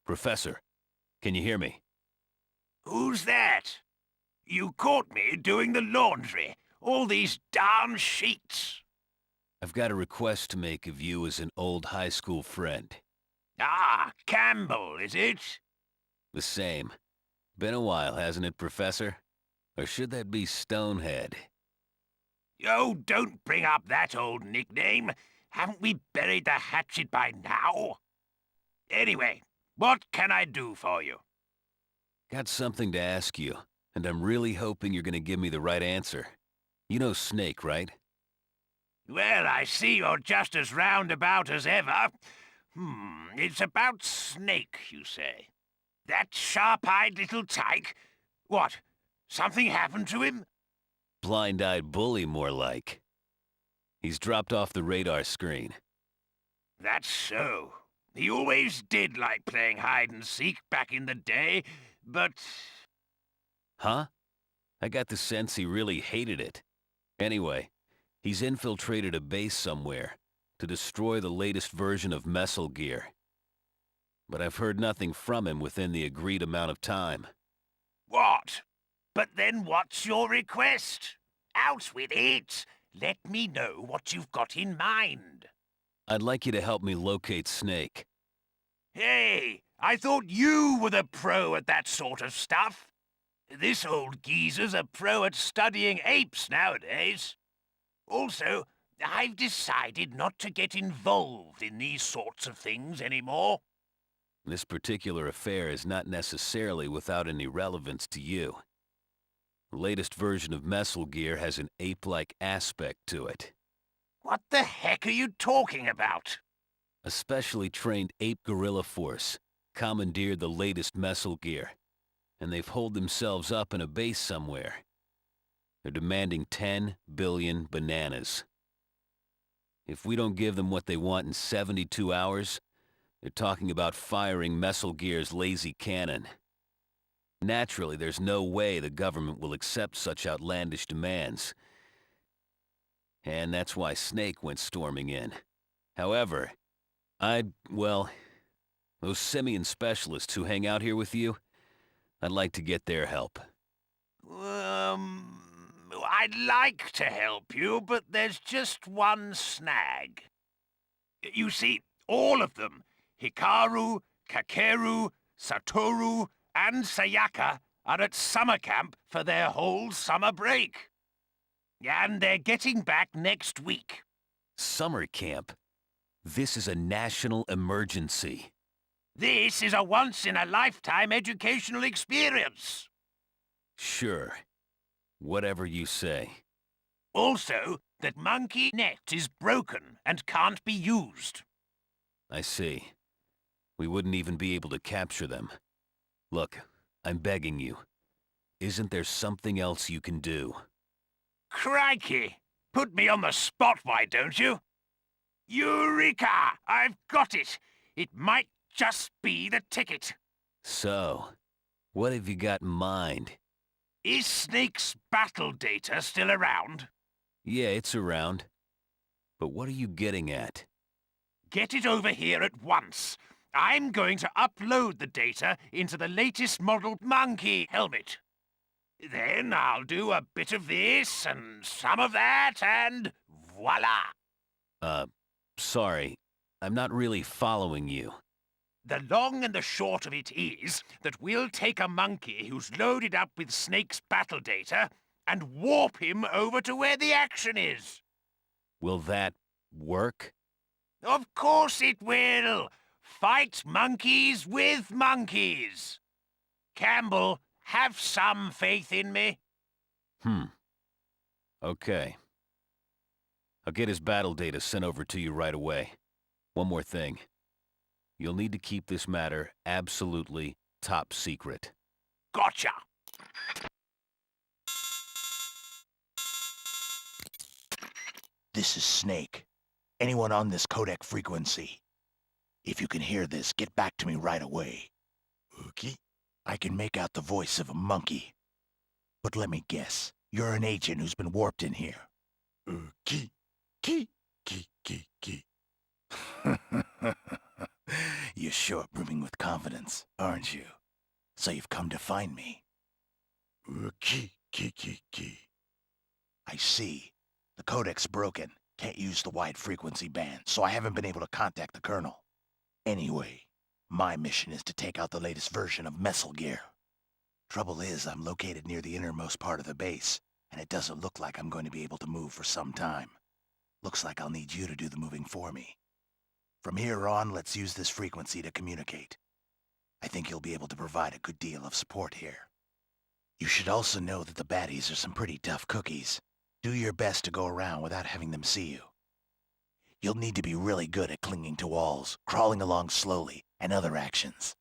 Professor, can you hear me? Who's that? You caught me doing the laundry. All these darn sheets. I've got a request to make of you as an old high school friend. Ah, Campbell, is it? The same. Been a while, hasn't it, Professor? Or should that be Stonehead? Oh, don't bring up that old nickname. Haven't we buried the hatchet by now? Anyway, what can I do for you? Got something to ask you, and I'm really hoping you're gonna give me the right answer. You know Snake, right? Well, I see you're just as roundabout as ever. It's about Snake, you say. That sharp-eyed little tyke? What, something happened to him? Blind-eyed bully, more like. He's dropped off the radar screen. That's so. He always did like playing hide-and-seek back in the day, but... Huh? I got the sense he really hated it. Anyway, he's infiltrated a base somewhere to destroy the latest version of Mesal Gear. But I've heard nothing from him within the agreed amount of time. What? But then what's your request? Out with it! Let me know what you've got in mind. I'd like you to help me locate Snake. Hey, I thought you were the pro at that sort of stuff. This old geezer's a pro at studying apes nowadays. Also, I've decided not to get involved in these sorts of things anymore. This particular affair is not necessarily without any relevance to you. The latest version of Mesal Gear has an ape-like aspect to it. What the heck are you talking about? A specially trained ape guerrilla force commandeered the latest Mesal Gear, and they've holed themselves up in a base somewhere. They're demanding 10 billion bananas. If we don't give them what they want in 72 hours, they're talking about firing Mesal Gear's lazy cannon. Naturally, there's no way the government will accept such outlandish demands. And that's why Snake went storming in. However, well, those simian specialists who hang out here with you, I'd like to get their help. I'd like to help you, but there's just one snag. You see, all of them, Hikaru, Kakeru, Satoru, and Sayaka, are at summer camp for their whole summer break. And they're getting back next week. Summer camp? This is a national emergency. This is a once-in-a-lifetime educational experience. Sure. Whatever you say. Also, that monkey net is broken and can't be used. I see. We wouldn't even be able to capture them. Look, I'm begging you. Isn't there something else you can do? Crikey! Put me on the spot, why don't you? Eureka! I've got it! It might just be the ticket. So, what have you got in mind? Is Snake's battle data still around? Yeah, it's around. But what are you getting at? Get it over here at once. I'm going to upload the data into the latest model monkey helmet. Then I'll do a bit of this and some of that, and voila! Sorry. I'm not really following you. The long and the short of it is that we'll take a monkey who's loaded up with Snake's battle data and warp him over to where the action is. Will that work? Of course it will! Fight monkeys with monkeys! Campbell, have some faith in me. Okay. I'll get his battle data sent over to you right away. One more thing. You'll need to keep this matter absolutely top secret. Gotcha! This is Snake. Anyone on this codec frequency? If you can hear this, get back to me right away. Okay? I can make out the voice of a monkey. But let me guess, you're an agent who's been warped in here. Key. You You're short brimming with confidence, aren't you? So you've come to find me. I see. The codec's broken. Can't use the wide frequency band, so I haven't been able to contact the Colonel. Anyway, my mission is to take out the latest version of Mesal Gear. Trouble is, I'm located near the innermost part of the base, and it doesn't look like I'm going to be able to move for some time. Looks like I'll need you to do the moving for me. From here on, let's use this frequency to communicate. I think you'll be able to provide a good deal of support here. You should also know that the baddies are some pretty tough cookies. Do your best to go around without having them see you. You'll need to be really good at clinging to walls, crawling along slowly, and other actions.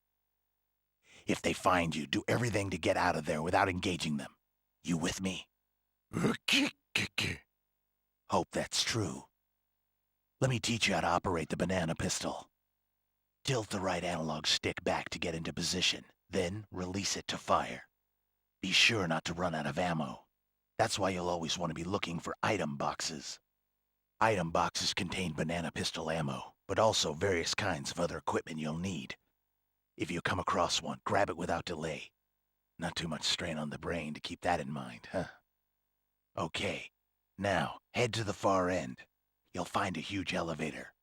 If they find you, do everything to get out of there without engaging them. You with me? Hope that's true. Let me teach you how to operate the banana pistol. Tilt the right analog stick back to get into position, then release it to fire. Be sure not to run out of ammo. That's why you'll always want to be looking for item boxes. Item boxes contain banana pistol ammo, but also various kinds of other equipment you'll need. If you come across one, grab it without delay. Not too much strain on the brain to keep that in mind, huh? Okay, now head to the far end. You'll find a huge elevator.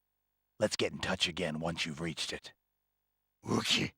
Let's get in touch again once you've reached it. Okay.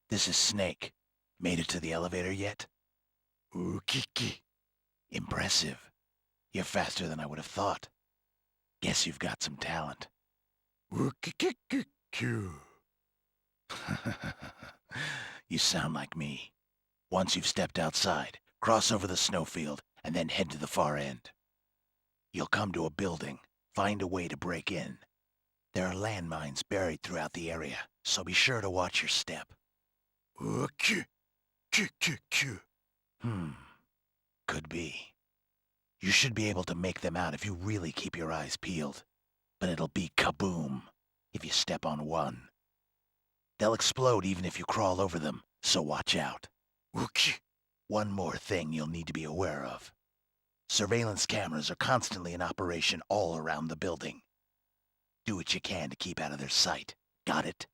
This is Snake. Made it to the elevator yet? Ookiki. Impressive. You're faster than I would have thought. Guess you've got some talent. Ookiki. You sound like me. Once you've stepped outside, cross over the snowfield, and then head to the far end. You'll come to a building, find a way to break in. There are landmines buried throughout the area, so be sure to watch your step. Could be. You should be able to make them out if you really keep your eyes peeled. But it'll be kaboom if you step on one. They'll explode even if you crawl over them, so watch out. One more thing you'll need to be aware of. Surveillance cameras are constantly in operation all around the building. Do what you can to keep out of their sight. Got it?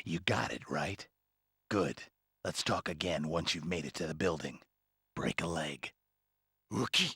You got it, right? Good. Let's talk again once you've made it to the building. Break a leg. Okay.